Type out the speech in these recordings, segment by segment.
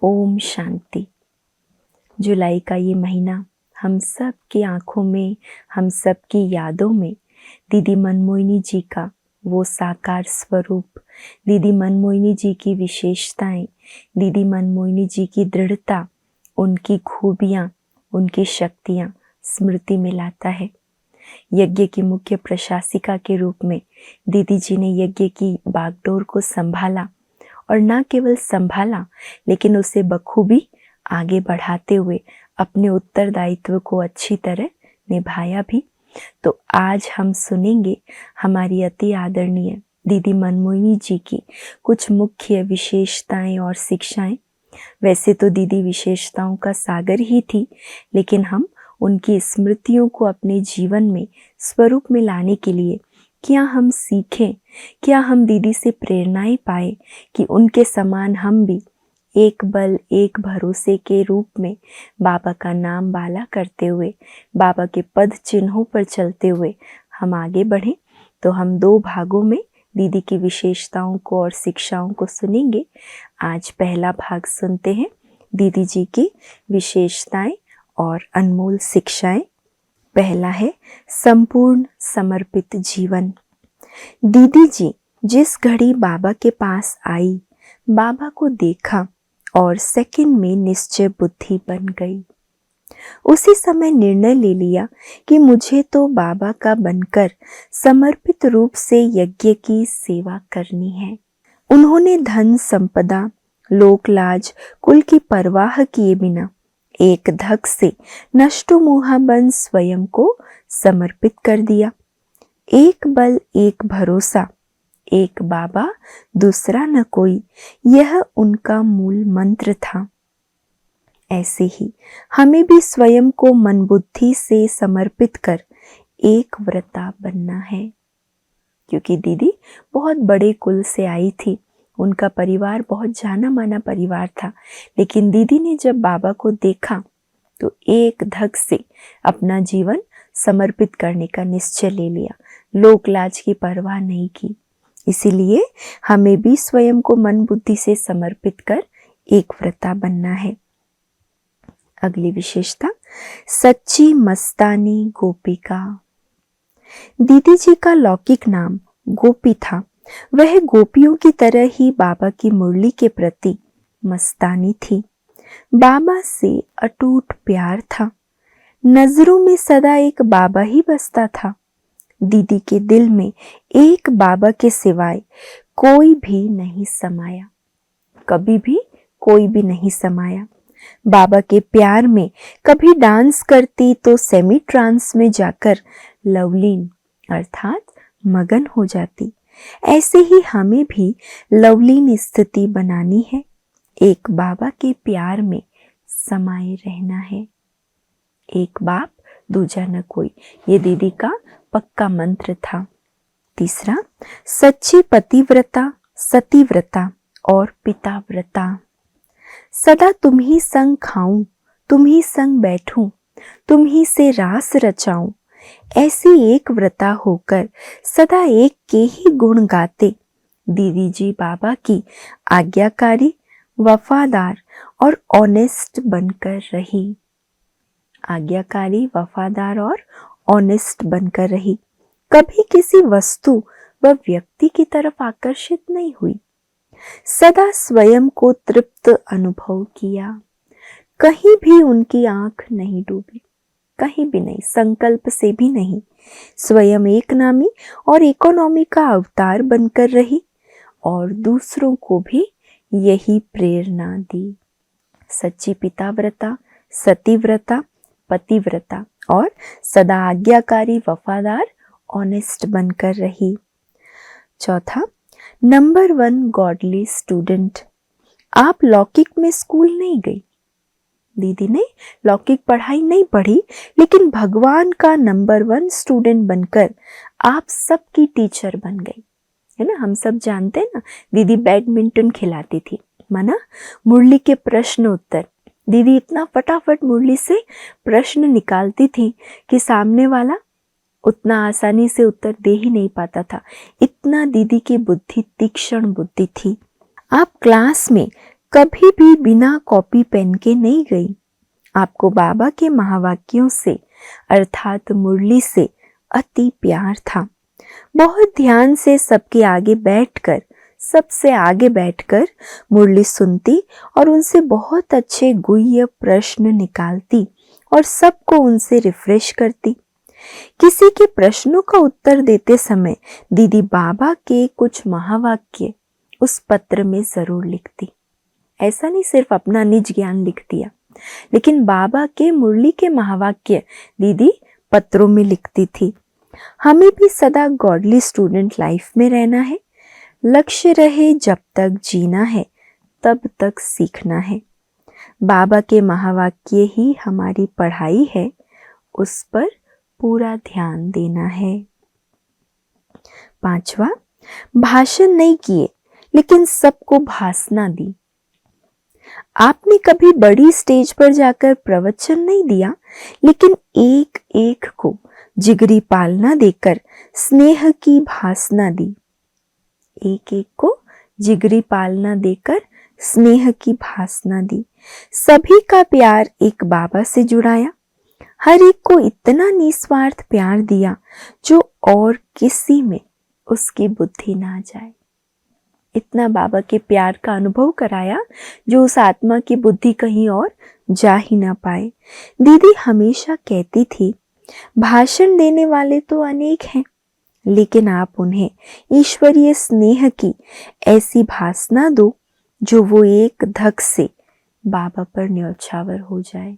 ओम शांति। जुलाई का ये महीना हम सब की आंखों में, हम सब की यादों में दीदी मनमोहिनी जी का वो साकार स्वरूप, दीदी मनमोहिनी जी की विशेषताएं, दीदी मनमोहिनी जी की दृढ़ता, उनकी खूबियां, उनकी शक्तियां स्मृति में लाता है। यज्ञ की मुख्य प्रशासिका के रूप में दीदी जी ने यज्ञ की बागडोर को संभाला और न केवल संभाला लेकिन उसे बखूबी आगे बढ़ाते हुए अपने उत्तरदायित्व को अच्छी तरह निभाया भी। तो आज हम सुनेंगे हमारी अति आदरणीय दीदी मनमोहिनी जी की कुछ मुख्य विशेषताएं और शिक्षाएं। वैसे तो दीदी विशेषताओं का सागर ही थी, लेकिन हम उनकी स्मृतियों को अपने जीवन में स्वरूप में लाने के लिए क्या हम सीखें, क्या हम दीदी से प्रेरणाएं पाए कि उनके समान हम भी एक बल एक भरोसे के रूप में बाबा का नाम बाला करते हुए, बाबा के पद चिन्हों पर चलते हुए हम आगे बढ़ें। तो हम दो भागों में दीदी की विशेषताओं को और शिक्षाओं को सुनेंगे। आज पहला भाग सुनते हैं दीदी जी की विशेषताएं और अनमोल शिक्षाएं। पहला है संपूर्ण समर्पित जीवन। दीदी जी जिस घड़ी बाबा के पास आई, बाबा को देखा और सेकंड में निश्चय बुद्धि बन गई। उसी समय निर्णय ले लिया कि मुझे तो बाबा का बनकर समर्पित रूप से यज्ञ की सेवा करनी है। उन्होंने धन संपदा, लोक लाज, कुल की परवाह किए बिना एक धक से नष्टोमोहा बन स्वयं को समर्पित कर दिया। एक बल एक भरोसा, एक बाबा दूसरा न कोई, यह उनका मूल मंत्र था। ऐसे ही हमें भी स्वयं को मन बुद्धि से समर्पित कर एक व्रता बनना है। क्योंकि दीदी बहुत बड़े कुल से आई थी, उनका परिवार बहुत जाना माना परिवार था, लेकिन दीदी ने जब बाबा को देखा तो एक धक से अपना जीवन समर्पित करने का निश्चय ले लिया, लोक लाज की परवाह नहीं की। इसीलिए हमें भी स्वयं को मन बुद्धि से समर्पित कर एक व्रता बनना है। अगली विशेषता, सच्ची मस्तानी गोपिका। दीदी जी का लौकिक नाम गोपी था। वह गोपियों की तरह ही बाबा की मुरली के प्रति मस्तानी थी। बाबा से अटूट प्यार था। नजरों में सदा एक बाबा ही बसता था। दीदी के दिल में एक बाबा के सिवाय कोई भी नहीं समाया, कभी भी कोई भी नहीं समाया। बाबा के प्यार में कभी डांस करती तो सेमी ट्रांस में जाकर लवलीन अर्थात मगन हो जाती। ऐसे ही हमें भी लवलीन स्थिति बनानी है, एक बाबा के प्यार में समाये रहना है। एक बाप दूजा न कोई, ये दीदी का पक्का मंत्र था। तीसरा, सच्ची पतिव्रता, सतीव्रता और पिताव्रता। सदा तुम ही संग खाऊं, तुम ही संग बैठूं, तुम ही से रास रचाऊं, ऐसी एक व्रता होकर सदा एक के ही गुण गाते दीदी जी बाबा की आज्ञाकारी, वफादार और ऑनेस्ट बनकर रही। आज्ञाकारी, वफादार और ऑनेस्ट बनकर रही। कभी किसी वस्तु व व्यक्ति की तरफ आकर्षित नहीं हुई। सदा स्वयं को तृप्त अनुभव किया। कहीं भी उनकी आंख नहीं डूबी, कहीं भी नहीं, संकल्प से भी नहीं। स्वयं एक नामी और इकोनॉमी का अवतार बनकर रही और दूसरों को भी यही प्रेरणा दी। सच्ची पिताव्रता, सतीव्रता, पतिव्रता और सदा आज्ञाकारी, वफादार, ऑनेस्ट बनकर रही। चौथा, नंबर 1 गॉडली स्टूडेंट। आप लौकिक में स्कूल नहीं गई, दीदी ने लौकिक पढ़ाई नहीं पढ़ी, लेकिन भगवान का नंबर 1 स्टूडेंट बनकर आप सबकी टीचर बन गई, है ना। हम सब जानते हैं ना, दीदी बैडमिंटन खिलाती थी, माना मुरली के प्रश्न उत्तर। दीदी इतना फटाफट मुरली से प्रश्न निकालती थी कि सामने वाला उतना आसानी से उत्तर दे ही नहीं पाता था। इतना दीदी की बुद्धि तीक्ष्ण बुद्धि थी। आप क्लास में कभी भी बिना कॉपी पेन के नहीं गई। आपको बाबा के महावाक्यों से अर्थात मुरली से अति प्यार था। बहुत ध्यान से सबके आगे बैठकर, सबसे आगे बैठकर मुरली सुनती और उनसे बहुत अच्छे गुह्य प्रश्न निकालती और सबको उनसे रिफ्रेश करती। किसी के प्रश्नों का उत्तर देते समय दीदी बाबा के कुछ महावाक्य उस पत्र में जरूर लिखती। ऐसा नहीं सिर्फ अपना निज ज्ञान लिख दिया, लेकिन बाबा के मुरली के महावाक्य दीदी पत्रों में लिखती थी। हमें भी सदा गॉडली स्टूडेंट लाइफ में रहना है। लक्ष्य रहे जब तक जीना है, तब तक सीखना है। बाबा के महावाक्य ही हमारी पढ़ाई है, उस पर पूरा ध्यान देना है। 5वां, भाषण नहीं किए लेकिन सबको भासना दी। आपने कभी बड़ी स्टेज पर जाकर प्रवचन नहीं दिया, लेकिन एक एक को जिगरी पालना देकर स्नेह की भासना दी। एक एक को जिगरी पालना देकर स्नेह की भासना दी। सभी का प्यार एक बाबा से जुड़ाया। हर एक को इतना निस्वार्थ प्यार दिया जो और किसी में उसकी बुद्धि ना जाए। इतना बाबा के प्यार का अनुभव कराया जो उस आत्मा की बुद्धि कहीं और जा ही ना पाए। दीदी हमेशा कहती थी, भाषण देने वाले तो अनेक हैं, लेकिन आप उन्हें ईश्वरीय स्नेह की ऐसी भासना दो जो वो एक धक से बाबा पर न्यौछावर हो जाए।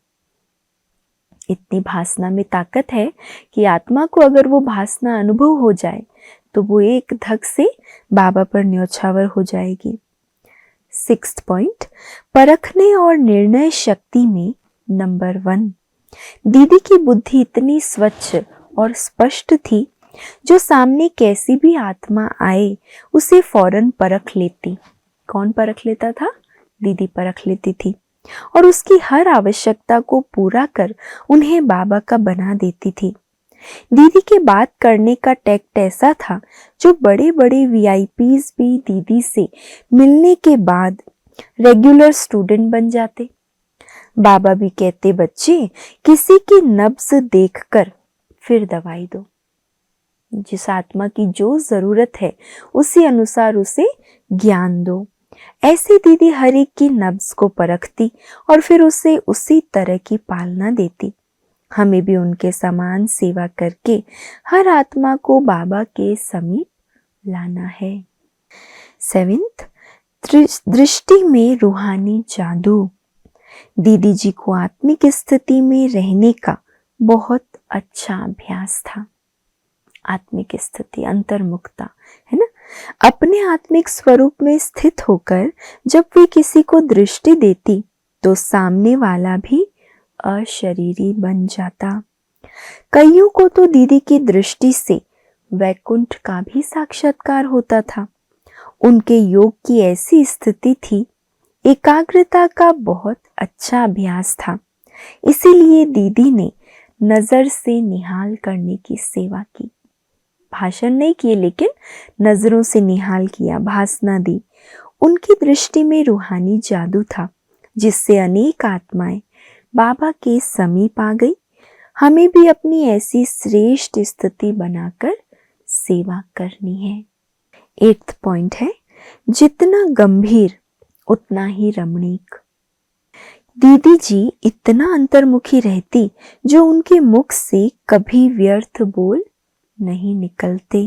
इतनी भासना में ताकत है कि आत्मा को अगर वो भासना अनुभव हो जाए तो वो एक धक से बाबा पर न्यौछावर हो जाएगी। 6th पॉइंट, परखने और निर्णय शक्ति में नंबर 1। दीदी की बुद्धि इतनी स्वच्छ और स्पष्ट थी, जो सामने कैसी भी आत्मा आए उसे फौरन परख लेती। कौन परख लेता था? दीदी परख लेती थी और उसकी हर आवश्यकता को पूरा कर उन्हें बाबा का बना देती थी। दीदी के बात करने का टैक्ट ऐसा था जो बड़े बड़े वीआईपीज भी दीदी से मिलने के बाद रेगुलर स्टूडेंट बन जाते। बाबा भी कहते, बच्चे किसी की नब्ज देखकर फिर दवाई दो। जिस आत्मा की जो जरूरत है उसी अनुसार उसे ज्ञान दो। ऐसे दीदी हर एक की नब्ज को परखती और फिर उसे उसी तरह की पालना देती। हमें भी उनके समान सेवा करके हर आत्मा को बाबा के समीप लाना है। 7th, दृष्टि में रूहानी जादू। दीदी जी को आत्मिक स्थिति में रहने का बहुत अच्छा अभ्यास था। आत्मिक स्थिति, अंतर्मुखता, है ना। अपने आत्मिक स्वरूप में स्थित होकर जब वे किसी को दृष्टि देती तो सामने वाला भी अशरीरी बन जाता। कईयों को तो दीदी की दृष्टि से वैकुंठ का भी साक्षात्कार होता था। उनके योग की ऐसी स्थिति थी, एकाग्रता का बहुत अच्छा अभ्यास था। इसीलिए दीदी ने नजर से निहाल करने की सेवा की। भाषण नहीं किए लेकिन नजरों से निहाल किया, भासना दी। उनकी दृष्टि में रूहानी जादू था, जिससे अनेक आत्माएं बाबा के समीप आ गई। हमें भी अपनी ऐसी श्रेष्ठ स्थिति बनाकर सेवा करनी है। 8th पॉइंट है, जितना गंभीर उतना ही रमणीक। दीदी जी इतना अंतर्मुखी रहती जो उनके मुख से कभी व्यर्थ बोल नहीं निकलते।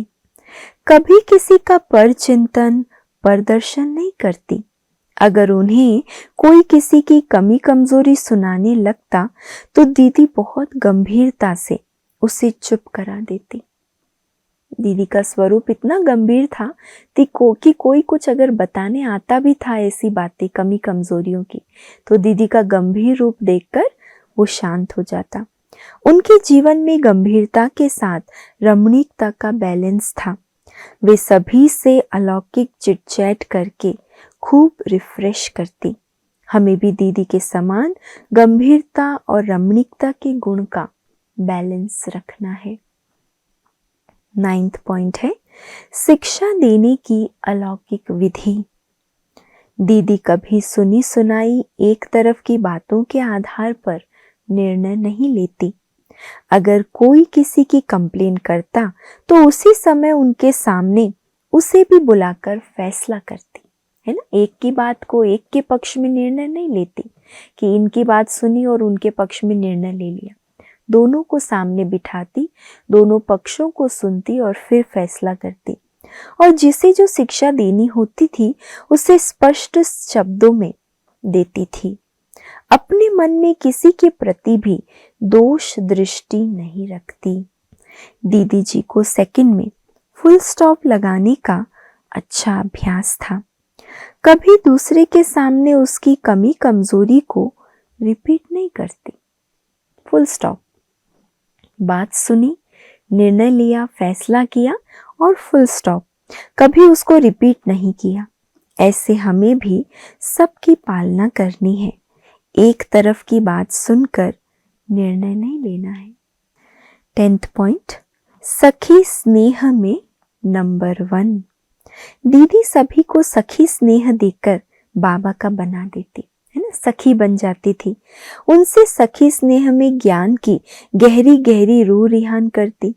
कभी किसी का परचिंतन, प्रदर्शन नहीं करती। अगर उन्हें कोई किसी की कमी कमजोरी सुनाने लगता तो दीदी बहुत गंभीरता से उसे चुप करा देती। दीदी का स्वरूप इतना गंभीर था कि कोई कुछ अगर बताने आता भी था ऐसी बातें कमी कमजोरियों की, तो दीदी का गंभीर रूप देखकर वो शांत हो जाता। उनके जीवन में गंभीरता के साथ रमणीकता का बैलेंस था। वे सभी से अलौकिक चिटचैट करके खूब रिफ्रेश करती। हमें भी दीदी के समान गंभीरता और रमणीकता के गुण का बैलेंस रखना है। 9th पॉइंट है, शिक्षा देने की अलौकिक विधि। दीदी कभी सुनी सुनाई एक तरफ की बातों के आधार पर निर्णय नहीं लेती। अगर कोई किसी की कंप्लेन करता तो उसी समय उनके सामने उसे भी बुलाकर फैसला करती, है ना। एक की बात को एक के पक्ष में निर्णय नहीं लेती कि इनकी बात सुनी और उनके पक्ष में निर्णय ले लिया। दोनों को सामने बिठाती, दोनों पक्षों को सुनती और फिर फैसला करती, और जिसे जो शिक्षा देनी होती थी उसे स्पष्ट शब्दों में देती थी। अपने मन में किसी के प्रति भी दोष दृष्टि नहीं रखती। दीदी जी को सेकंड में फुल स्टॉप लगाने का अच्छा अभ्यास था। कभी दूसरे के सामने उसकी कमी कमजोरी को रिपीट नहीं करती। फुल स्टॉप, बात सुनी, निर्णय लिया, फैसला किया और फुल स्टॉप, कभी उसको रिपीट नहीं किया। ऐसे हमें भी सबकी पालना करनी है। एक तरफ की बात सुनकर निर्णय नहीं लेना है। 10th पॉइंट, सखी स्नेह में नंबर 1। दीदी सभी को सखी स्नेह देकर बाबा का बना देती, है ना, सखी बन जाती थी। उनसे सखी स्नेह में ज्ञान की गहरी गहरी रूह रिहान करती।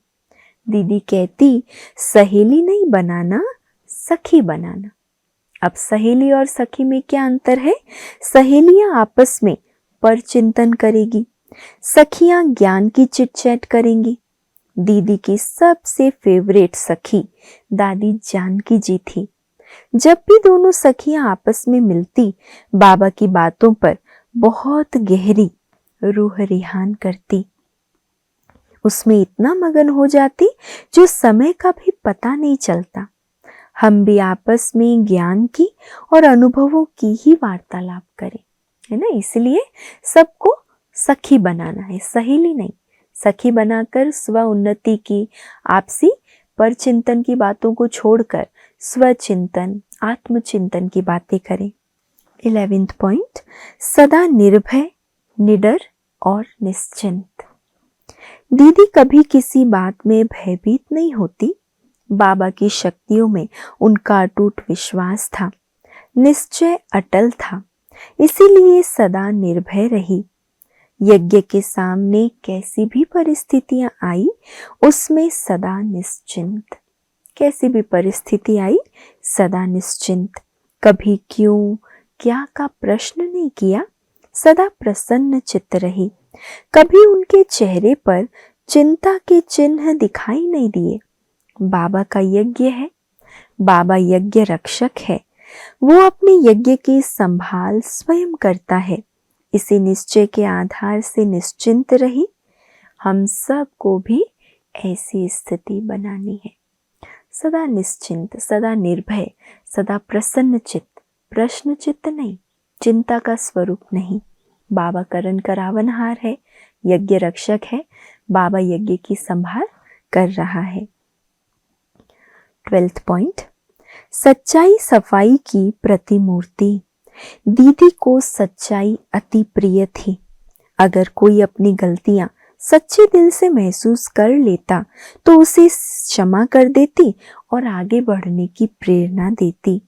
दीदी कहती, सहेली नहीं बनाना, सखी बनाना। अब सहेली और सखी में क्या अंतर है? सहेलियां आपस में परचिंतन करेगी, सखियां ज्ञान की चिट चैट करेंगी। दीदी की सबसे फेवरेट सखी दादी जानकी जी थी। जब भी दोनों सखियां आपस में मिलती, बाबा की बातों पर बहुत गहरी रूह रिहान करती, उसमें इतना मगन हो जाती जो समय का भी पता नहीं चलता। हम भी आपस में ज्ञान की और अनुभवों की ही वार्तालाप करें, है ना। इसलिए सबको सखी बनाना है, सहेली नहीं। सखी बनाकर स्व उन्नति की, आपसी परचिंतन की बातों को छोड़कर स्वचिंतन, आत्मचिंतन की बातें करें। 11th पॉइंट, सदा निर्भय, निडर और निश्चिंत। दीदी कभी किसी बात में भयभीत नहीं होती। बाबा की शक्तियों में उनका अटूट विश्वास था, निश्चय अटल था, इसीलिए सदा निर्भय रही। यज्ञ के सामने कैसी भी परिस्थितियां आई, उसमें सदा निश्चिंत। कैसी भी परिस्थिति आई, सदा निश्चिंत। कभी क्यों क्या का प्रश्न नहीं किया, सदा प्रसन्न चित्त रही। कभी उनके चेहरे पर चिंता के चिन्ह दिखाई नहीं दिए। बाबा का यज्ञ है, बाबा यज्ञ रक्षक है, वो अपने यज्ञ की संभाल स्वयं करता है। इसी निश्चय के आधार से निश्चिंत रही। हम सब को भी ऐसी स्थिति बनानी है। सदा निश्चिंत, सदा निर्भय, सदा प्रसन्न चित्त, प्रश्न चित्त नहीं, चिंता का स्वरूप नहीं। बाबा करण करावनहार है, यज्ञ रक्षक है, बाबा यज्ञ की संभाल कर रहा है। 12th पॉइंट, सच्चाई सफाई की प्रतिमूर्ति। दीदी को सच्चाई अति प्रिय थी। अगर कोई अपनी गलतियां सच्चे दिल से महसूस कर लेता तो उसे क्षमा कर देती और आगे बढ़ने की प्रेरणा देती।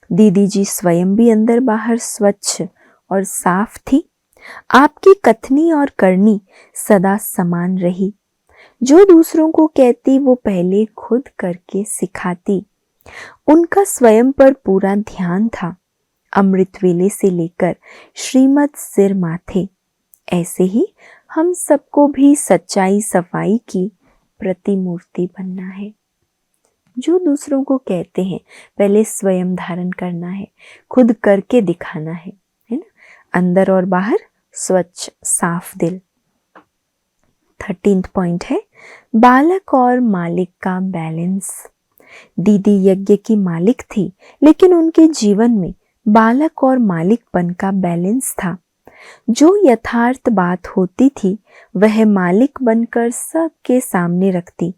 दीदी जी स्वयं भी अंदर बाहर स्वच्छ और साफ थी। आपकी कथनी और करनी सदा समान रही। जो दूसरों को कहती वो पहले खुद करके सिखाती। उनका स्वयं पर पूरा ध्यान था। अमृत वेले से लेकर श्रीमत सिर माथे। ऐसे ही हम सबको भी सच्चाई सफाई की प्रतिमूर्ति बनना है। जो दूसरों को कहते हैं पहले स्वयं धारण करना है, खुद करके दिखाना है ना। अंदर और बाहर स्वच्छ साफ दिल। 13th पॉइंट है, बालक और मालिक का बैलेंस। दीदी यज्ञ की मालिक थी, लेकिन उनके जीवन में बालक और मालिकपन का बैलेंस था। जो यथार्थ बात होती थी वह मालिक बनकर सबके सामने रखती।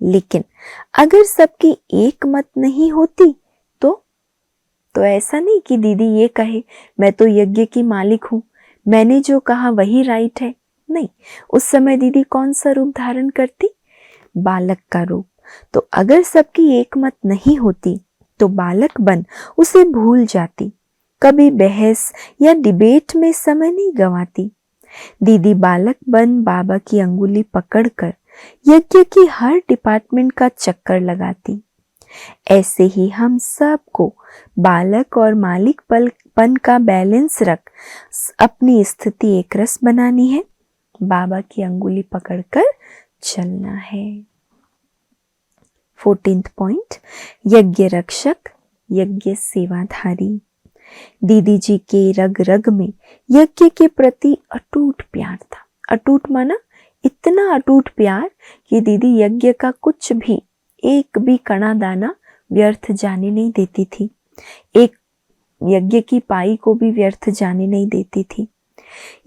लेकिन अगर सबकी एक मत नहीं होती तो ऐसा नहीं कि दीदी ये कहे मैं तो यज्ञ की मालिक हूं, मैंने जो कहा वही राइट है। नहीं, उस समय दीदी कौन सा रूप धारण करती? बालक का रूप। तो अगर सबकी एक मत नहीं होती तो बालक बन उसे भूल जाती। कभी बहस या डिबेट में समय नहीं गंवाती। दीदी बालक बन बाबा की अंगुली पकड़कर यज्ञ की हर डिपार्टमेंट का चक्कर लगाती। ऐसे ही हम सबको बालक और मालिक पन का बैलेंस रख अपनी स्थिति एक रस बनानी है। बाबा की अंगुली पकड़कर चलना है। 14th पॉइंट, यज्ञ रक्षक, यज्ञ सेवाधारी। दीदी जी के रग रग में यज्ञ के प्रति अटूट प्यार था। अटूट माना इतना अटूट प्यार कि दीदी यज्ञ का कुछ भी, एक भी कणा दाना व्यर्थ जाने नहीं देती थी। एक यज्ञ की पाई को भी व्यर्थ जाने नहीं देती थी।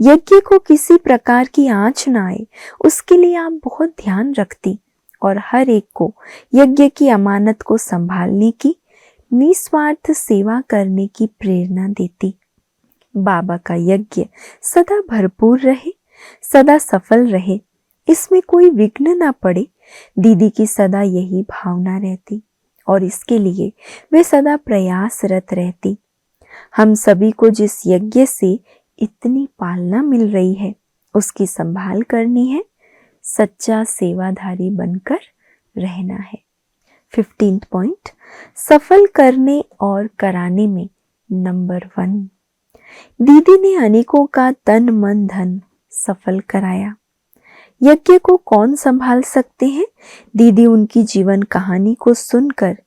यज्ञ को किसी प्रकार की आंच ना आए उसके लिए आप बहुत ध्यान रखती और हर एक को यज्ञ की अमानत को संभालने की, निस्वार्थ सेवा करने की प्रेरणा देती। बाबा का यज्ञ सदा भरपूर रहे, सदा सफल रहे, इसमें कोई विघ्न ना पड़े, दीदी की सदा यही भावना रहती और इसके लिए वे सदा प्रयासरत रहती। हम सभी को जिस यज्ञ से इतनी पालना मिल रही है उसकी संभाल करनी है, सच्चा सेवाधारी बनकर रहना है। 15th पॉइंट, सफल करने और कराने में नंबर 1। दीदी ने अनेकों का तन मन धन सफल कराया। यज्ञ को कौन संभाल सकते हैं? दीदी उनकी जीवन कहानी को सुनकर,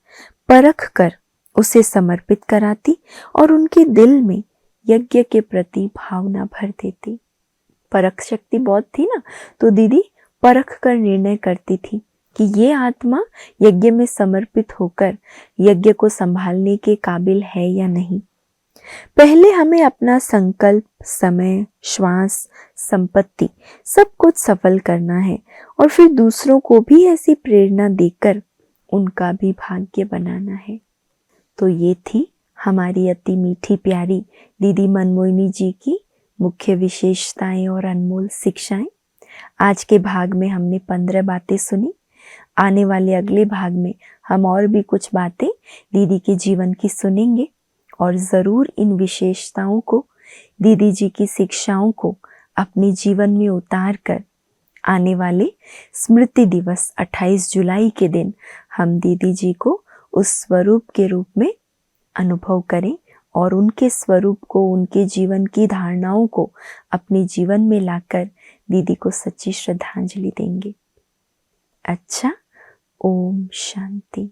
परख कर उसे समर्पित कराती और उनके दिल में यज्ञ के प्रति भावना भर देती। परख शक्ति बहुत थी ना, तो दीदी परख कर निर्णय करती थी कि ये आत्मा यज्ञ में समर्पित होकर यज्ञ को संभालने के काबिल है या नहीं। पहले हमें अपना संकल्प, समय, श्वास, संपत्ति सब कुछ सफल करना है और फिर दूसरों को भी ऐसी प्रेरणा देकर उनका भी भाग्य बनाना है। तो ये थी हमारी अति मीठी प्यारी दीदी मनमोहिनी जी की मुख्य विशेषताएं और अनमोल शिक्षाएं। आज के भाग में हमने 15 बातें सुनी। आने वाले अगले भाग में हम और भी कुछ बातें दीदी के जीवन की सुनेंगे और ज़रूर इन विशेषताओं को, दीदी जी की शिक्षाओं को अपने जीवन में उतार कर आने वाले स्मृति दिवस 28 जुलाई के दिन हम दीदी जी को उस स्वरूप के रूप में अनुभव करें और उनके स्वरूप को, उनके जीवन की धारणाओं को अपने जीवन में लाकर दीदी को सच्ची श्रद्धांजलि देंगे। अच्छा, ओम शांति।